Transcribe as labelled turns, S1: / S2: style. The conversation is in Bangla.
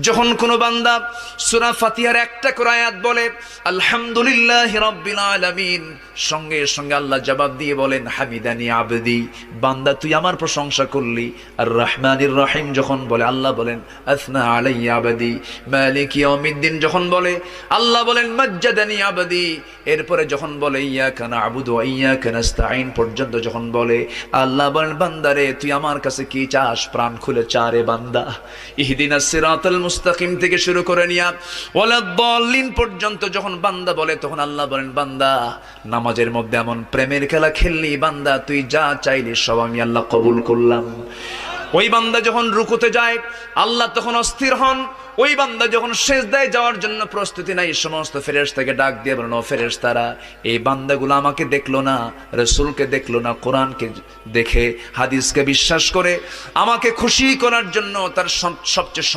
S1: যখন কোনো বান্দা সূরা ফাতিহার একটা করে আয়াত বলে আলহামদুলিল্লাহি রাব্বিল আলামিন, সঙ্গে সঙ্গে আল্লাহ জবাব দিয়ে বলেন হামিদানি আবদি, বান্দা তুই আমার প্রশংসা করলি। আর রহমানির রহিম যখন বলে আল্লাহ বলেন আসনা আলাইয়া আবদি। মালিক ইয়াউমিদ্দিন যখন বলে আল্লাহ বলেন মাজ্জাদানি আবদি। এরপরে যখন বলে ইয়াকা না'বুদু ওয়া ইয়াকা নাস্তাঈন পর্যন্ত যখন বলে আল্লাহ বলেন বান্দারে তুই আমার কাছে কি চাস, প্রাণ খুলে চারে বান্দা। ইহদিনাস সিরাতাল মুস্তাকিম থেকে শুরু করে নিয়া ওয়ালাদ-দাল্লিন পর্যন্ত যখন বান্দা বলে তখন আল্লাহ বলেন বান্দা নামাজের মধ্যে এমন প্রেমের খেলা খেললি বান্দা, তুই যা চাইলি সব আমি আল্লাহ কবুল করলাম। ওই বান্দা যখন রুকুতে যায় আল্লাহ তখন অস্থির হন। ওই বান্দা যখন সিজদায় যাওয়ার জন্য প্রস্তুতি নাই, সমস্ত ফেরেশতাকে ডাক দিয়ে বলেন ও ফেরেশতারা, এই বান্দাগুলো আমাকে দেখলো না, রাসূলকে দেখলো না, কোরআনকে দেখে হাদিসকে বিশ্বাস করে আমাকে খুশি করার জন্য তার সবচেয়ে